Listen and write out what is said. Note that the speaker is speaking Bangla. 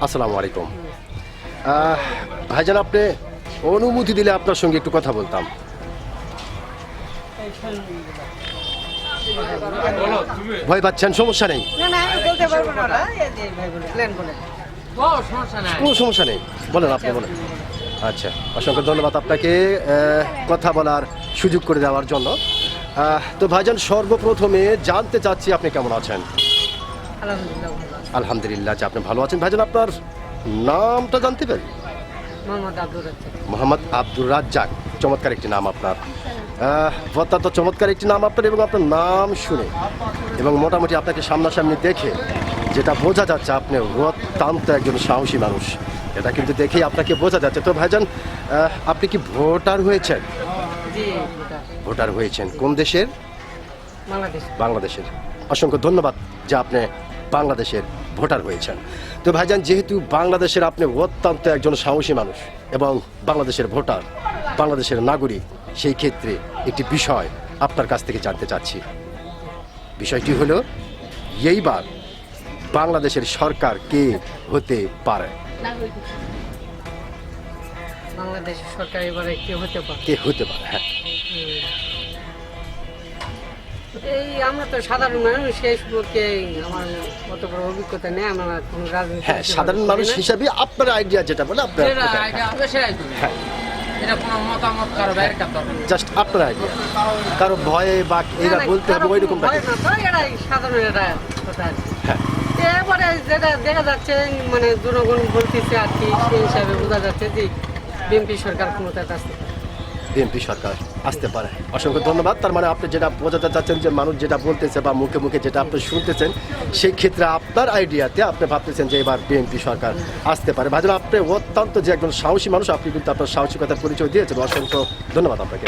আসসালামু আলাইকুম। ভাইজান, আপনি অনুমতি দিলে আপনার সঙ্গে একটু কথা বলতাম। ভয় পাচ্ছেন? সমস্যা নেই, কোনো সমস্যা নেই, বলেন, আপনি বলেন। আচ্ছা, অসংখ্য ধন্যবাদ আপনাকে কথা বলার সুযোগ করে দেওয়ার জন্য। তো ভাইজান, সর্বপ্রথমে জানতে চাচ্ছি আপনি কেমন আছেন? আলহামদুলিল্লাহ, যে আপনি ভালো আছেন। ভাইজান, আপনার নামটা জানতে পারি? মোহাম্মদ আব্দুর রাজ্জাক, চমৎকার একটি নাম আপনার। অত্যন্ত চমৎকার একটি নাম আপনার, এবং আপনার নাম শুনে এবং মোটামুটি আপনাকে সামনাসামনি দেখে যেটা বোঝা যাচ্ছে, আপনি অত্যন্ত একজন সাহসী মানুষ, এটা কিন্তু দেখেই আপনাকে বোঝা যাচ্ছে। তো ভাইজান, আপনি কি ভোটার হয়েছেন? ভোটার হয়েছেন কোন দেশের? বাংলাদেশের। অসংখ্য ধন্যবাদ যে আপনি বাংলাদেশের ভোটার হয়েছেন। তো ভাইজান, যেহেতু বাংলাদেশের আপনি অত্যন্ত একজন সাহসী মানুষ এবং বাংলাদেশের ভোটার, বাংলাদেশের নাগরিক, সেই ক্ষেত্রে একটি বিষয় আপনার কাছ থেকে জানতে চাচ্ছি। বিষয়টি হলো, এইবার বাংলাদেশের সরকার কে হতে পারে? বাংলাদেশের সরকার এবারে কে হতে পারে? কে হতে পারে? হ্যাঁ, এই আমরা তো সাধারণ মানুষ, সেই সম্পর্কে আমার অত বড় অভিজ্ঞতা নেই। আমরা কোনো রাজনীতি, হ্যাঁ, সাধারণ মানুষ হিসাবে আপনার আইডিয়া যেটা বলে আপনার, হ্যাঁ, এটা কোনো মতামত কারো বাইরে জাস্ট আপনার আইডিয়া, কারো ভয়ে বা এরা বলতে হবে ওইরকম সাধারণ এটা কথা আর কি। হ্যাঁ, এবারে যেটা দেখা যাচ্ছে, মানে জনগণ বলতেছে আর কি, সেই হিসাবে বোঝা যাচ্ছে যে বিএনপি সরকার ক্ষমতায় আসতে পারে। বিএনপি সরকার আসতে পারে। অসংখ্য ধন্যবাদ। তার মানে আপনি যেটা বোঝাতে চাচ্ছেন যে মানুষ যেটা বলতেছে বা মুখে মুখে যেটা আপনি শুনতেছেন, সেই ক্ষেত্রে আপনার আইডিয়াতে আপনি ভাবতেছেন যে এবার বিএনপি সরকার আসতে পারে। ভাইজান, আপনি অত্যন্ত যে একজন সাহসী মানুষ, আপনি কিন্তু আপনার সাহসিকতার পরিচয় দিয়েছেন। অসংখ্য ধন্যবাদ আপনাকে।